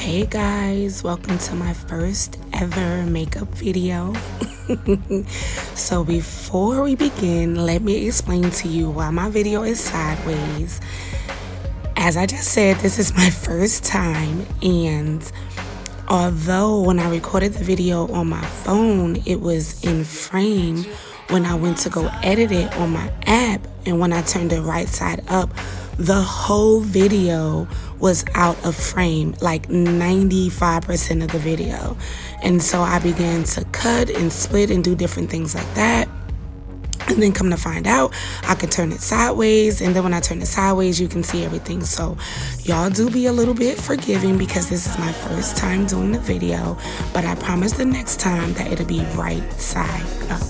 Hey guys, welcome to my first ever makeup video. So before we begin, let me explain to you why my video is sideways. As I just said, this is my first time, and although when I recorded the video on my phone, it was in frame, when I went to go edit it on my app and when I turned it right side up, the whole video was out of frame, like 95% of the video. And so I began to cut and split and do different things like that. And then come to find out, I could turn it sideways, and then when I turn it sideways, you can see everything. So y'all do be a little bit forgiving because this is my first time doing the video, but I promise the next time that it'll be right side up.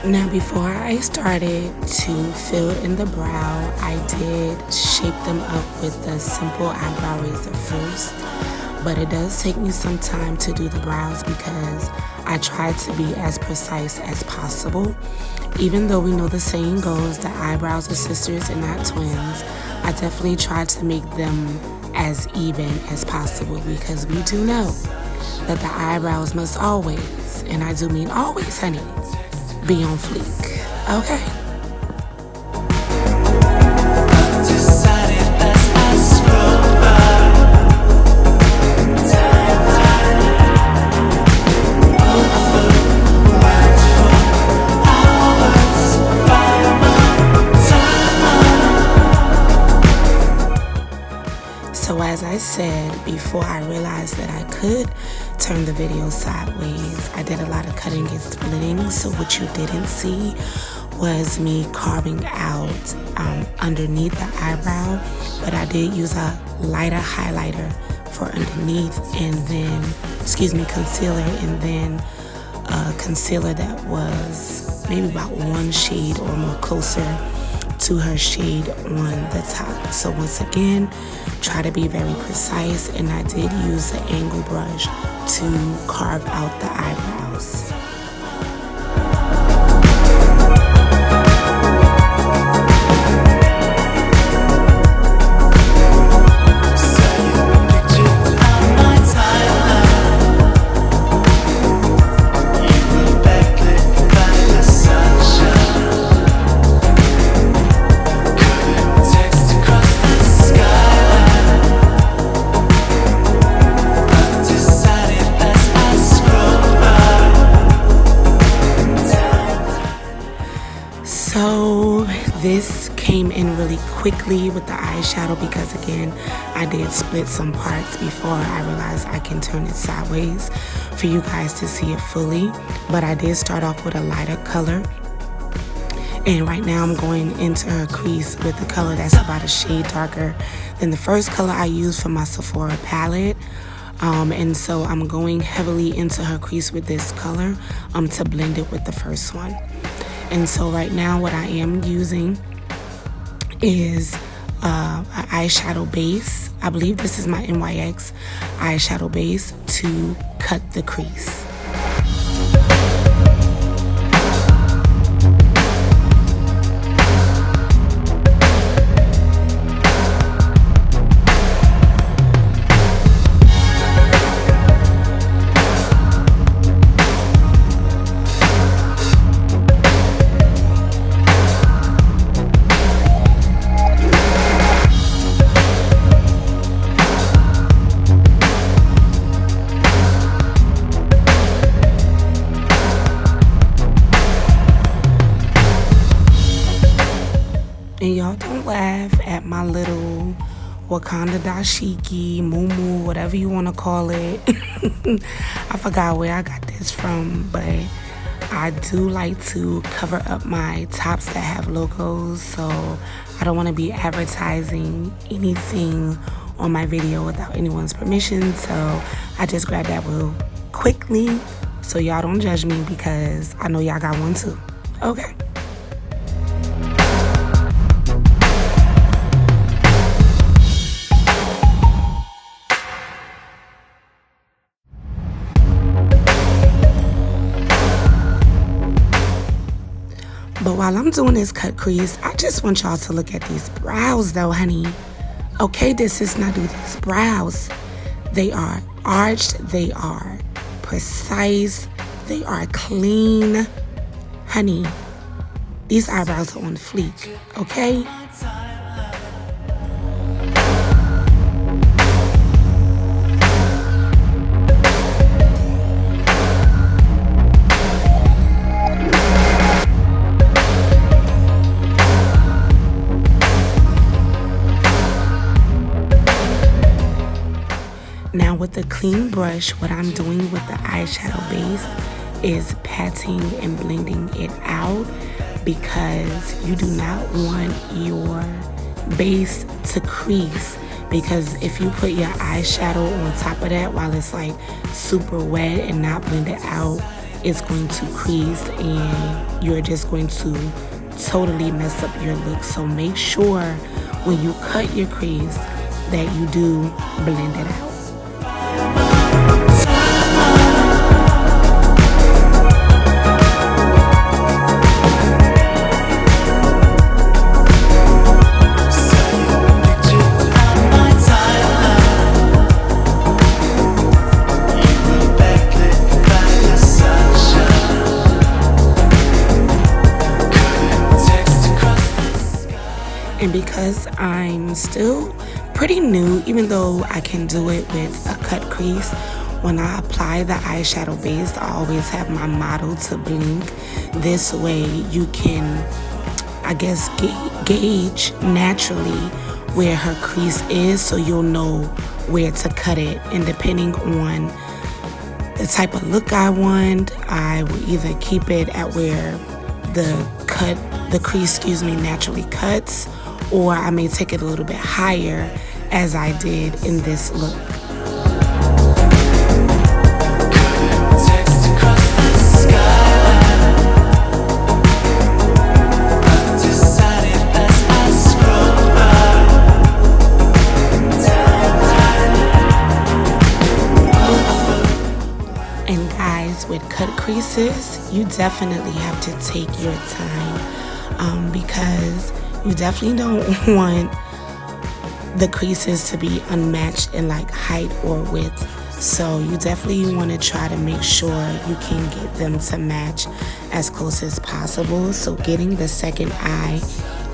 Now before I started to fill in the brow, I did shape them up with the simple eyebrow razor first, but it does take me some time to do the brows because I try to be as precise as possible. Even though we know the saying goes that eyebrows are sisters and not twins, I definitely try to make them as even as possible because we do know that the eyebrows must always, and I do mean always, honey, be on fleek, okay? So as I said before, I realized that I could turn the video sideways. I did a lot of cutting and splitting, so what you didn't see was me carving out underneath the eyebrow, but I did use a lighter highlighter for underneath, and then, concealer, and then a concealer that was maybe about one shade or more closer to her shade on the top. So once again, try to be very precise, and I did use the angle brush to carve out the eyebrows. So this came in really quickly with the eyeshadow because again, I did split some parts before I realized I can turn it sideways for you guys to see it fully. But I did start off with a lighter color, and right now I'm going into her crease with a color that's about a shade darker than the first color I used for my Sephora palette. And so I'm going heavily into her crease with this color to blend it with the first one. And so right now what I am using is an eyeshadow base. I believe this is my NYX eyeshadow base to cut the crease. And y'all don't laugh at my little Wakanda dashiki, muumuu, whatever you want to call it. I forgot where I got this from, but I do like to cover up my tops that have logos, so I don't want to be advertising anything on my video without anyone's permission, so I just grabbed that real quickly so y'all don't judge me because I know y'all got one too. Okay. while I'm doing this cut crease, I just want y'all to look at these brows though, honey. Okay, this is not do these brows. They are arched, they are precise, they are clean. Honey, these eyebrows are on fleek, okay? Now with the clean brush, what I'm doing with the eyeshadow base is patting and blending it out, because you do not want your base to crease, because if you put your eyeshadow on top of that while it's like super wet and not blended out, it's going to crease and you're just going to totally mess up your look. So make sure when you cut your crease that you do blend it out. And because I'm still pretty new, even though I can do it with a cut crease, when I apply the eyeshadow base, I always have my model to blink. This way you can, I guess, gauge naturally where her crease is, so you'll know where to cut it. And depending on the type of look I want, I will either keep it at where the crease naturally cuts, or I may take it a little bit higher as I did in this look. And guys, with cut creases, you definitely have to take your time, because you definitely don't want the creases to be unmatched in like height or width. So you definitely want to try to make sure you can get them to match as close as possible. So getting the second eye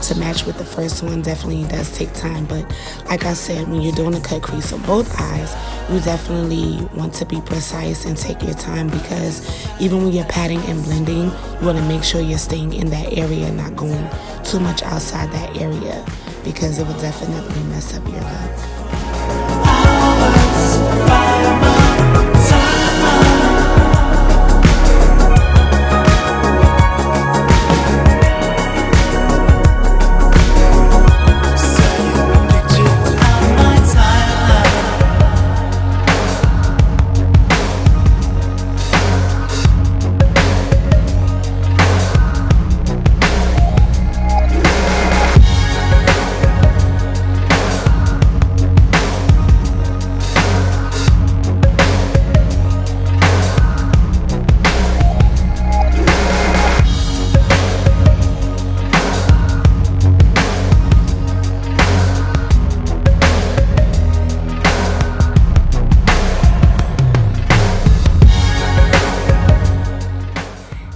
to match with the first one definitely does take time. But like I said, when you're doing a cut crease on both eyes, you definitely want to be precise and take your time, because even when you're patting and blending, you want to make sure you're staying in that area, not going too much outside that area, because it will definitely mess up your look.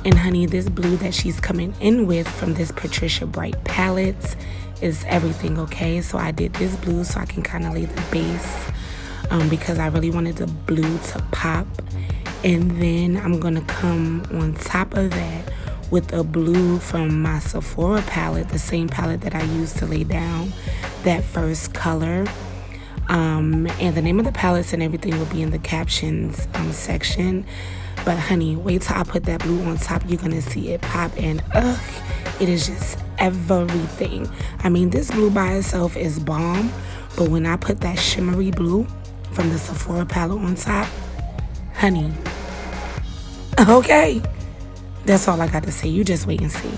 And honey, this blue that she's coming in with from this Patricia Bright palette is everything, okay? So I did this blue so I can kind of lay the base, because I really wanted the blue to pop. And then I'm going to come on top of that with a blue from my Sephora palette, the same palette that I used to lay down that first color. And the name of the palettes and everything will be in the captions section. But honey, wait till I put that blue on top. You're gonna see it pop, and it is just everything. I mean, this blue by itself is bomb, but when I put that shimmery blue from the Sephora palette on top, honey, okay, that's all I got to say. You just wait and see.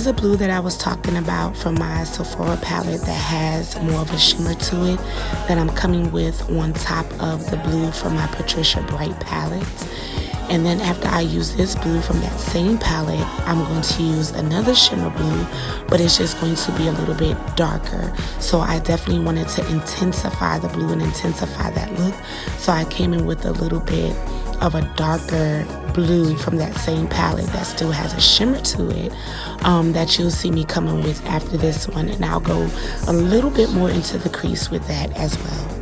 is a blue that I was talking about from my Sephora palette that has more of a shimmer to it that I'm coming with on top of the blue from my Patricia Bright palette. And then after I use this blue from that same palette, I'm going to use another shimmer blue, but it's just going to be a little bit darker. So I definitely wanted to intensify the blue and intensify that look. So I came in with a little bit of a darker blue from that same palette that still has a shimmer to it, that you'll see me coming with after this one. And I'll go a little bit more into the crease with that as well.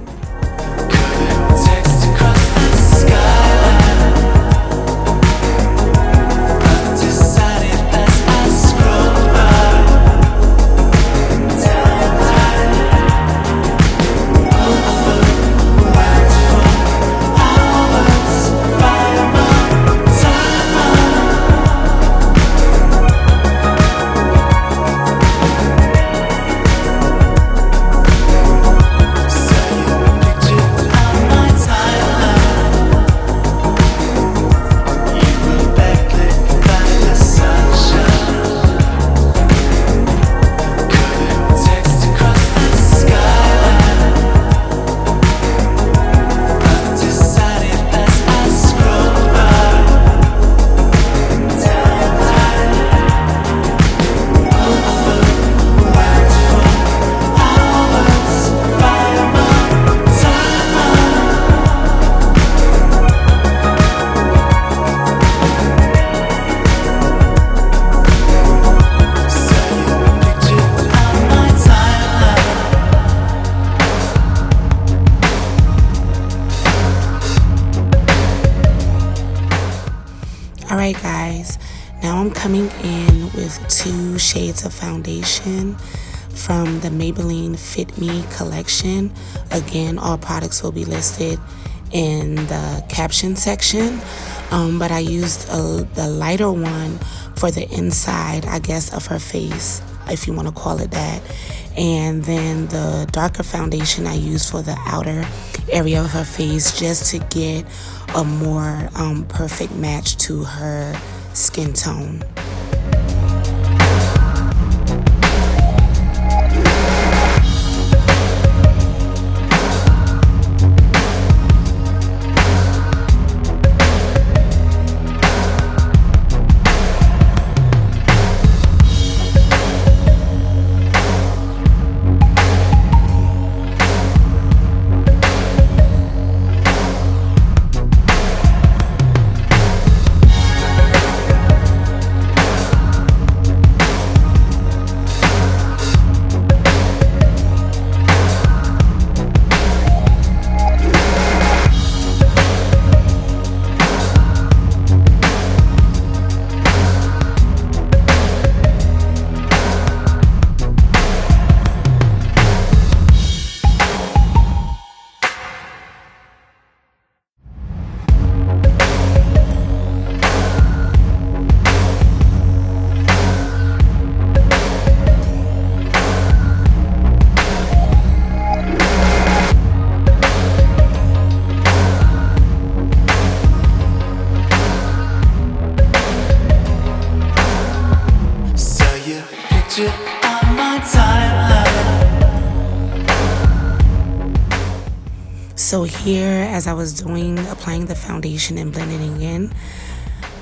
Alright guys, now I'm coming in with 2 shades of foundation from the Maybelline Fit Me collection. Again, all products will be listed in the caption section, but I used the lighter one for the inside, I guess, of her face, if you want to call it that, and then the darker foundation I used for the outer area of her face, just to get a more perfect match to her skin tone. So here, as I was applying the foundation and blending it in,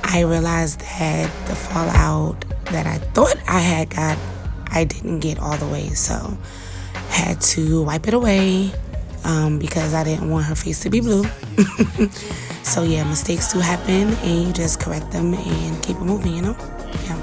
I realized that the fallout that I thought I had got, I didn't get all the way. So had to wipe it away because I didn't want her face to be blue. So yeah, mistakes do happen and you just correct them and keep it moving, you know? Yeah.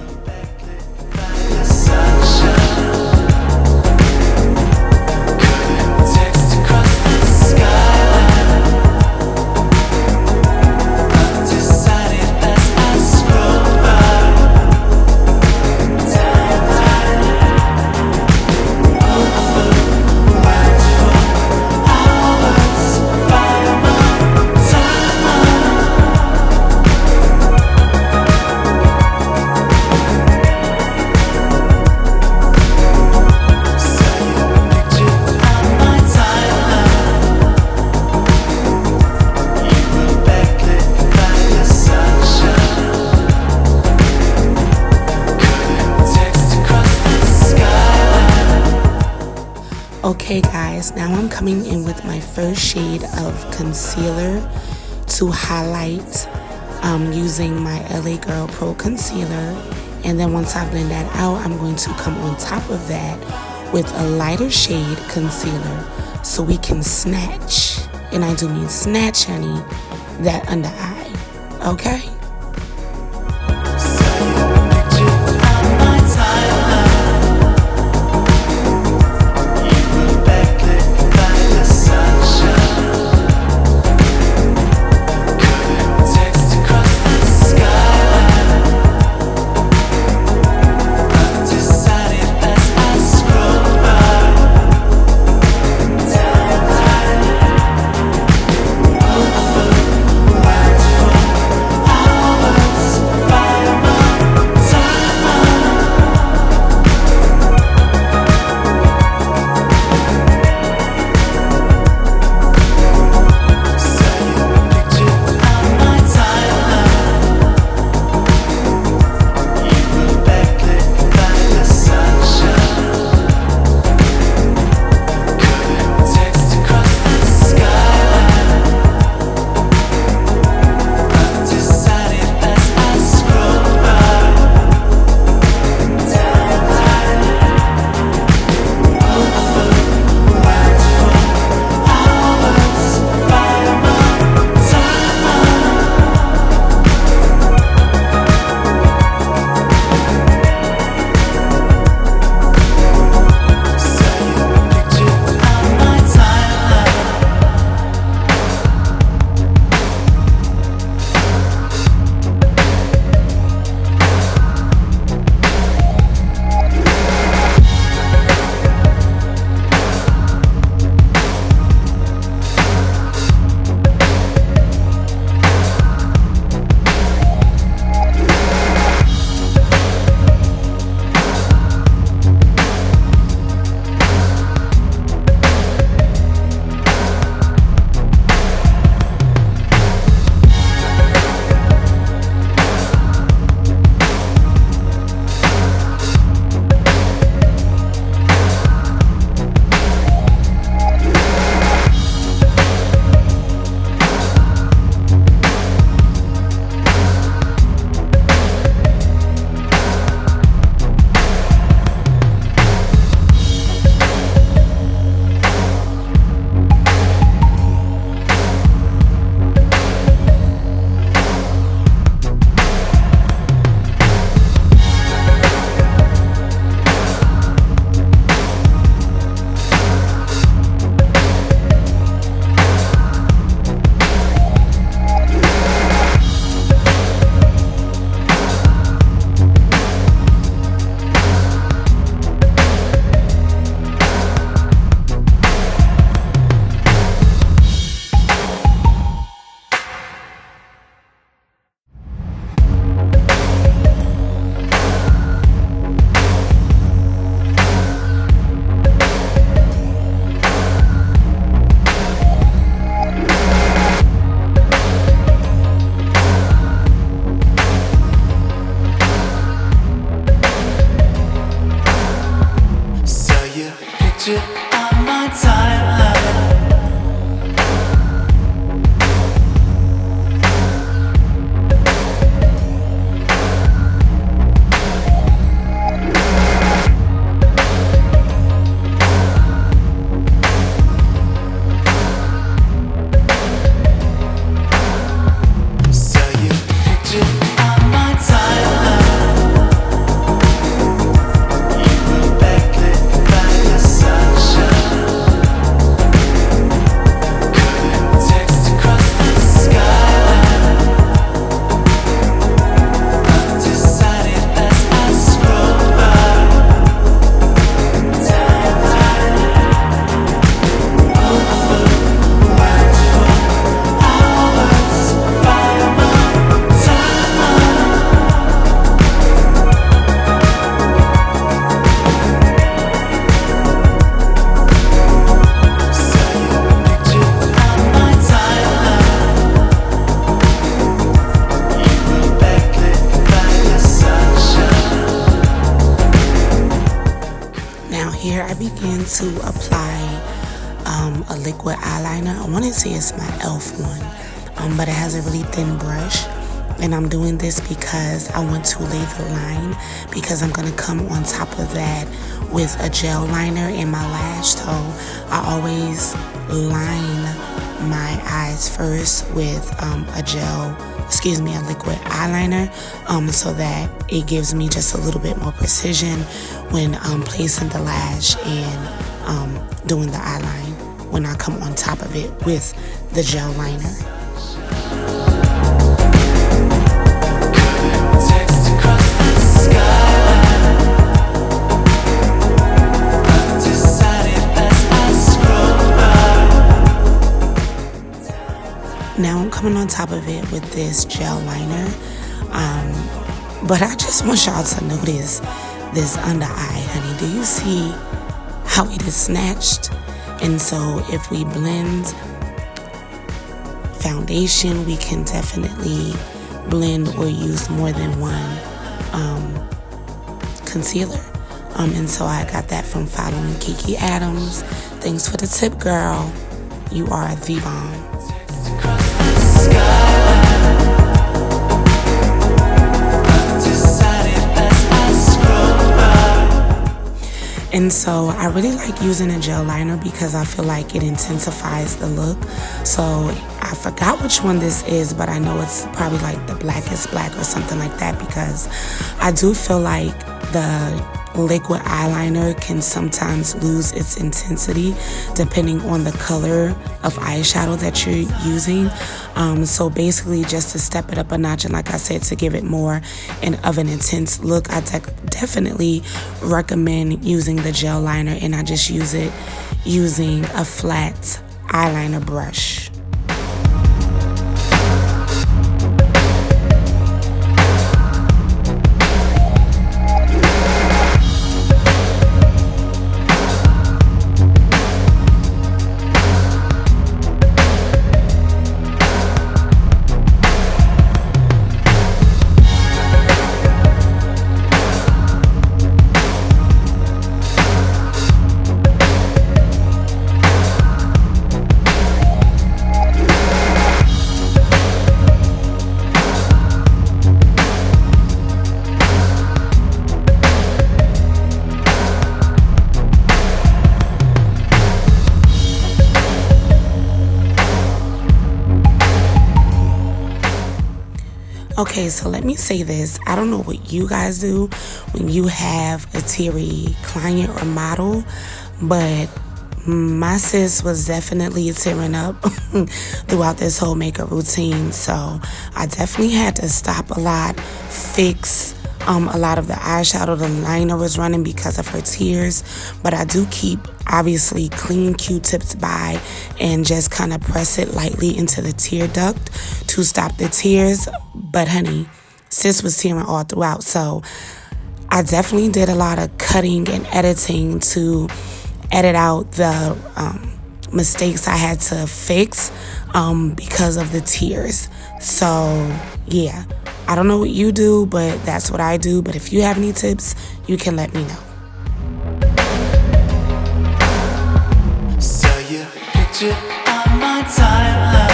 Okay guys, now I'm coming in with my first shade of concealer to highlight using my LA Girl Pro Concealer. And then once I blend that out, I'm going to come on top of that with a lighter shade concealer so we can snatch, and I do mean snatch, honey, that under eye, okay? Sunshine. Now here I begin to apply a liquid eyeliner. I want to say it's my e.l.f. one, but it has a really thin brush. And I'm doing this because I want to lay the line, because I'm going to come on top of that with a gel liner in my lash. So I always line my eyes first with a liquid eyeliner, so that it gives me just a little bit more precision when placing the lash and doing the eyeline when I come on top of it with the gel liner. Now I'm coming on top of it with this gel liner, but I just want y'all to notice this under eye, honey. Do you see how it is snatched? And so if we blend foundation, we can definitely blend or use more than one concealer. And so I got that from following Kiki Adams. Thanks for the tip, girl. You are the bomb. And so I really like using a gel liner because I feel like it intensifies the look. So I forgot which one this is, but I know it's probably like the Blackest black or something like that, because I do feel like the liquid eyeliner can sometimes lose its intensity depending on the color of eyeshadow that you're using. So basically just to step it up a notch, and like I said, to give it more of an intense look, I definitely recommend using the gel liner, and I just use it using a flat eyeliner brush. Okay, so let me say this. I don't know what you guys do when you have a teary client or model, but my sis was definitely tearing up throughout this whole makeup routine. So I definitely had to stop a lot, fix a lot of the eyeshadow. The liner was running because of her tears, but I do keep obviously clean Q-tips by and just kind of press it lightly into the tear duct to stop the tears. But honey, sis was tearing all throughout, so I definitely did a lot of cutting and editing to edit out the mistakes I had to fix because of the tears. So yeah, I don't know what you do, but that's what I do. But if you have any tips, you can let me know. Saw your picture on my timeline.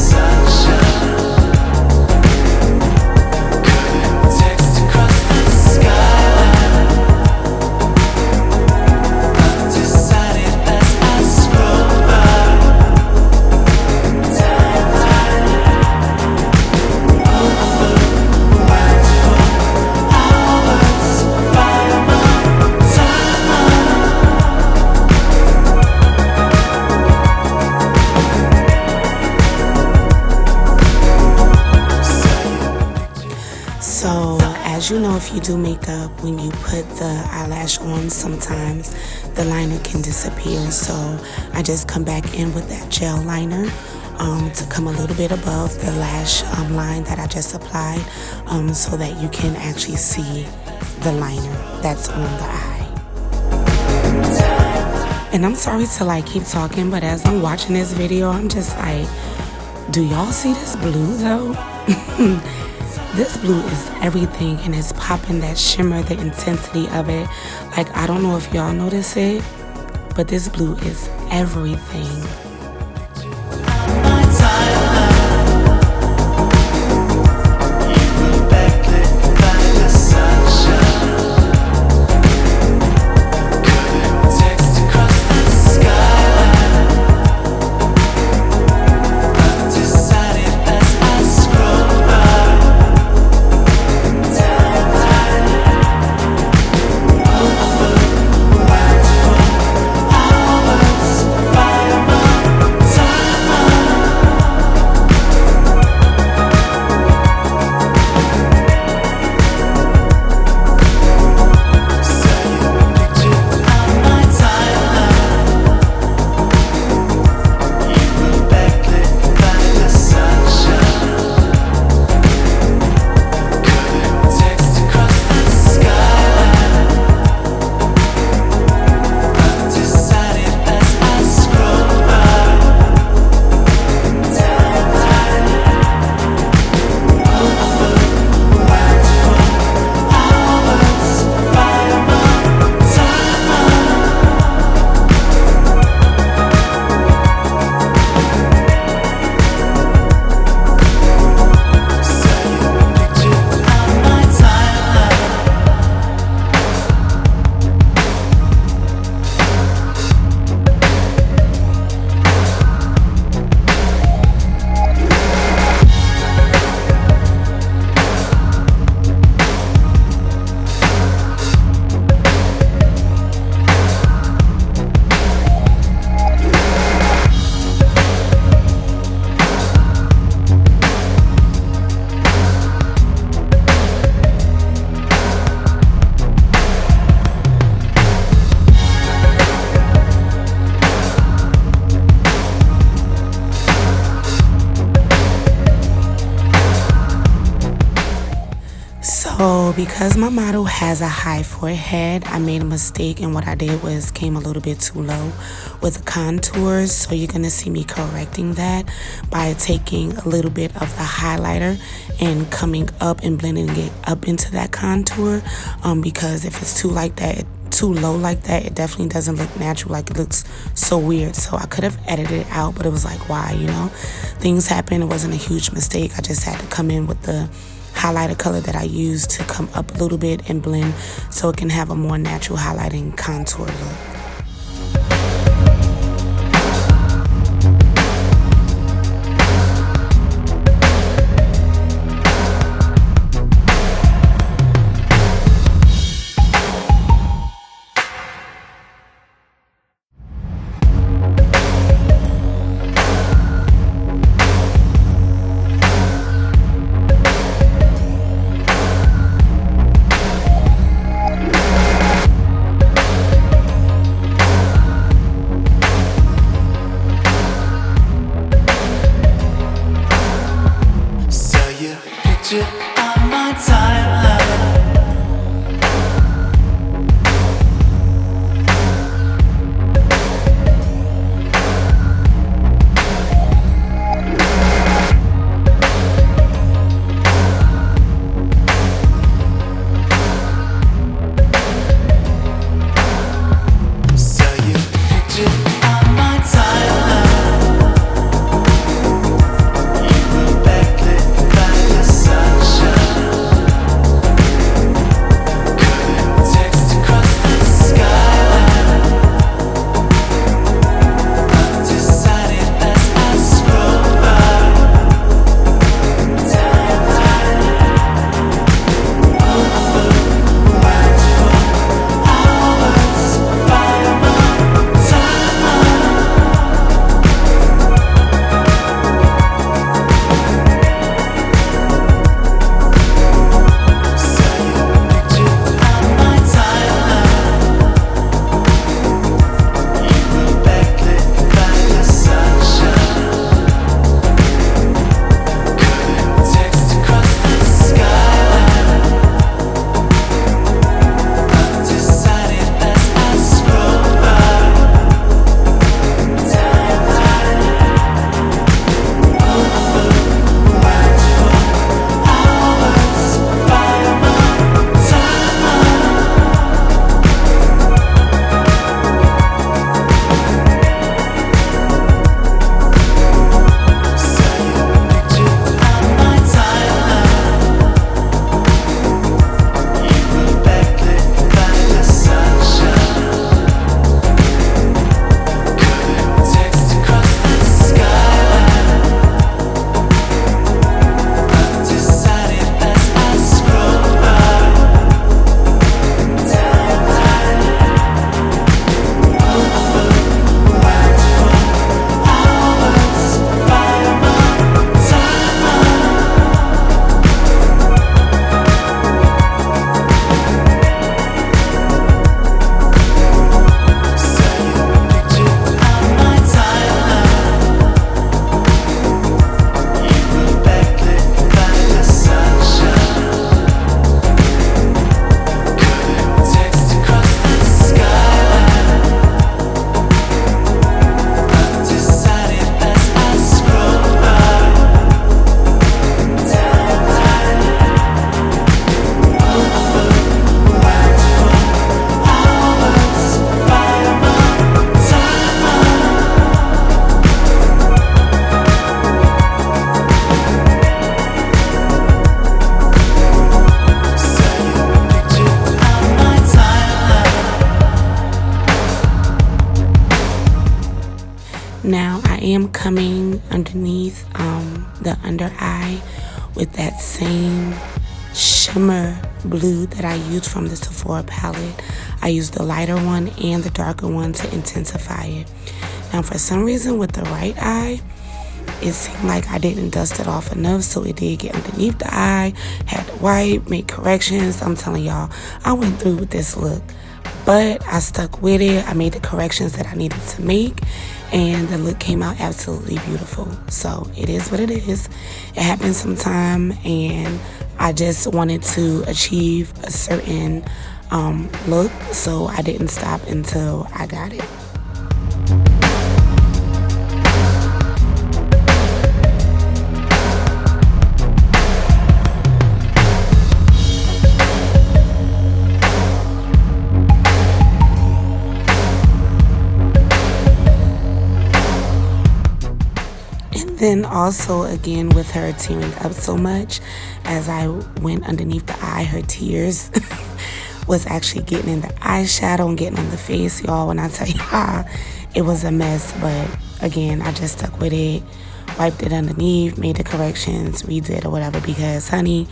Sunshine. know if you do makeup, when you put the eyelash on, sometimes the liner can disappear. So I just come back in with that gel liner to come a little bit above the lash line that I just applied, so that you can actually see the liner that's on the eye. And I'm sorry to like keep talking, but as I'm watching this video, I'm just like, do y'all see this blue though? This blue is everything, and it's popping that shimmer, the intensity of it. Like, I don't know if y'all notice it, but this blue is everything. So because my model has a high forehead, I made a mistake, and what I did was came a little bit too low with the contours. So you're going to see me correcting that by taking a little bit of the highlighter and coming up and blending it up into that contour, because if it's too low like that, it definitely doesn't look natural. Like, it looks so weird. So I could have edited it out, but it was like, why, you know? Things happen. It wasn't a huge mistake. I just had to come in with the highlighter color that I used to come up a little bit and blend so it can have a more natural highlighting contour look. Now I am coming underneath the under eye with that same shimmer blue that I used from the Sephora palette. I used the lighter one and the darker one to intensify it. Now for some reason with the right eye, it seemed like I didn't dust it off enough, so it did get underneath the eye. Had to wipe, make corrections. I'm telling y'all, I went through with this look, but I stuck with it. I made the corrections that I needed to make, and the look came out absolutely beautiful. So it is what it is. It happens sometime, and I just wanted to achieve a certain look, so I didn't stop until I got it. Then also again with her tearing up so much as I went underneath the eye, her tears was actually getting in the eyeshadow and getting on the face, y'all. When I tell y'all, it was a mess, but again, I just stuck with it, wiped it underneath, made the corrections, redid or whatever, because honey,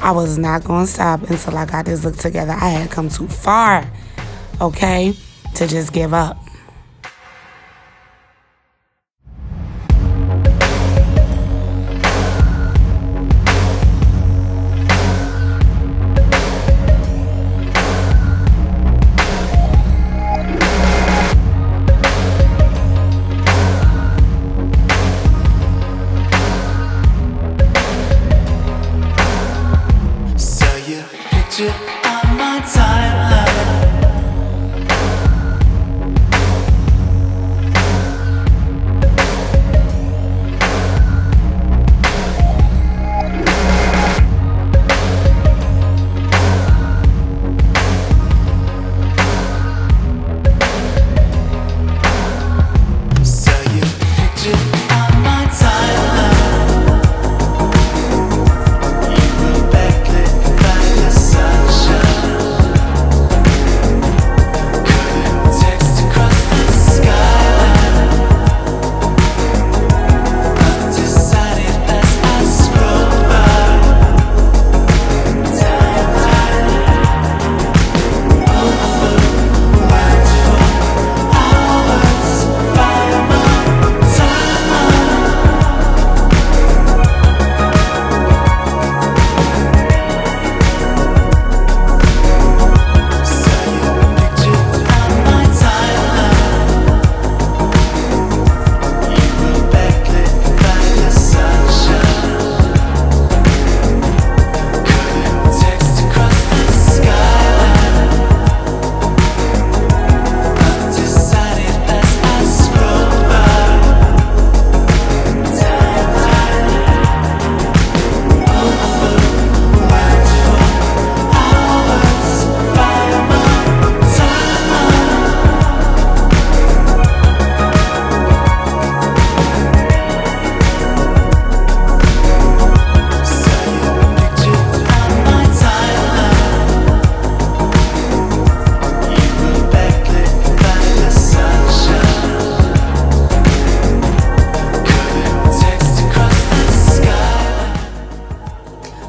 I was not gonna stop until I got this look together. I had come too far, okay, to just give up. On my timeline,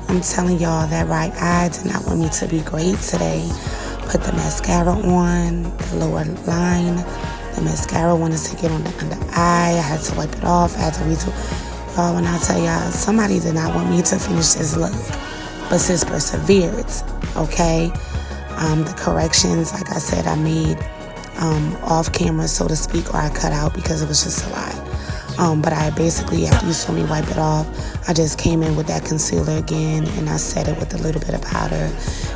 I'm telling y'all, that right eye did not want me to be great today. Put the mascara on, the lower line. The mascara wanted to get on the under eye. I had to wipe it off. I had to redo. Y'all, when I tell y'all, somebody did not want me to finish this look. But sis persevered, okay? The corrections, like I said, I made off camera, so to speak, or I cut out because it was just a lot. But I basically, after you saw me wipe it off, I just came in with that concealer again and I set it with a little bit of powder.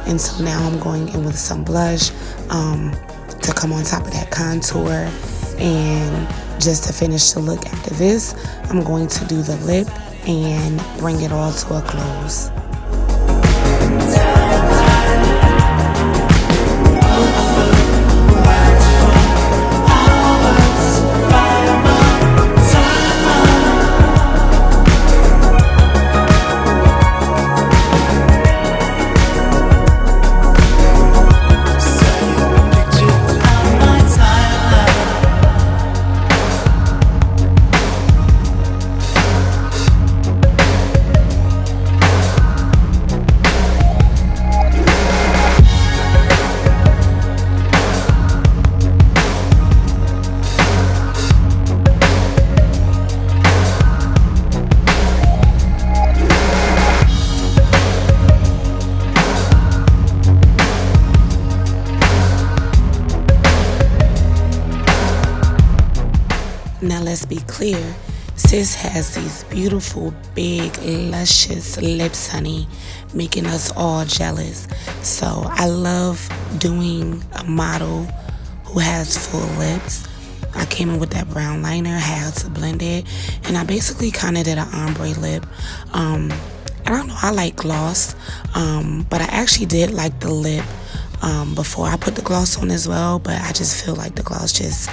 And so now I'm going in with some blush to come on top of that contour. And just to finish the look after this, I'm going to do the lip and bring it all to a close. Now let's be clear, sis has these beautiful, big, luscious lips, honey, making us all jealous. So I love doing a model who has full lips. I came in with that brown liner, had to blend it, and I basically kind of did an ombre lip. I don't know, I like gloss, but I actually did like the lip before I put the gloss on as well, but I just feel like the gloss just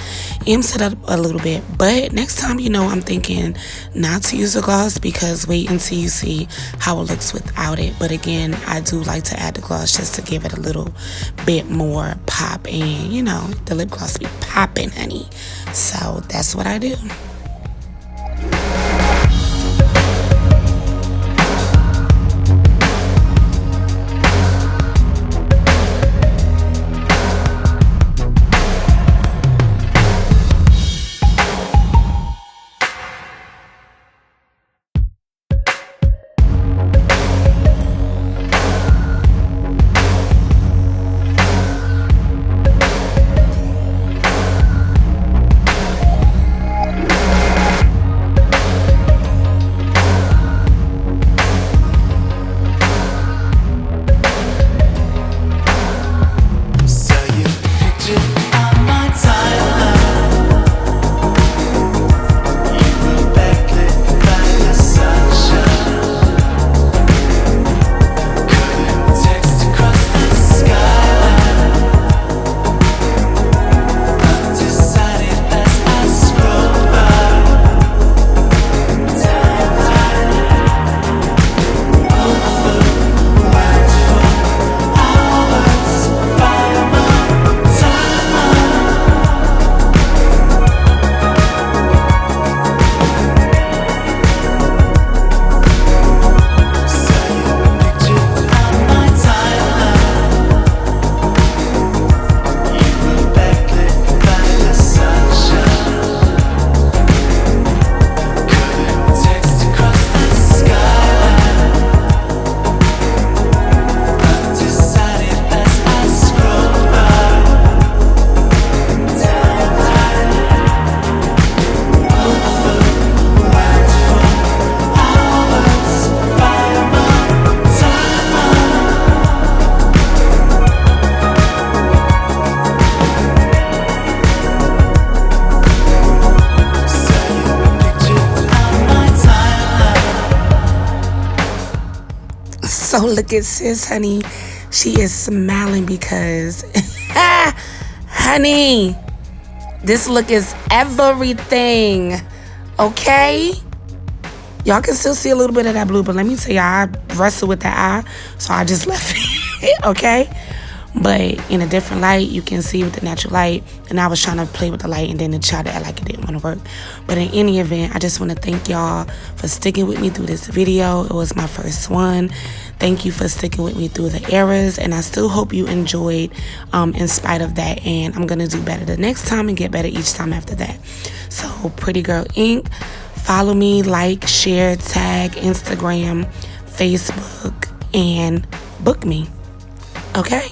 amps it up a little bit. But next time, you know, I'm thinking not to use the gloss, because wait until you see how it looks without it. But again, I do like to add the gloss just to give it a little bit more pop, and you know, the lip gloss be popping, honey. So that's what I do. So look at sis, honey. She is smiling because, honey, this look is everything, okay? Y'all can still see a little bit of that blue, but let me tell y'all, I wrestled with that eye, so I just left it, okay? But in a different light, you can see with the natural light, and I was trying to play with the light, and then it tried to act like it didn't want to work. But in any event, I just want to thank y'all for sticking with me through this video. It was my first one. Thank you for sticking with me through the errors, and I still hope you enjoyed in spite of that, and I'm going to do better the next time and get better each time after that. So, Pretty Girl Inc., follow me, like, share, tag, Instagram, Facebook, and book me, okay?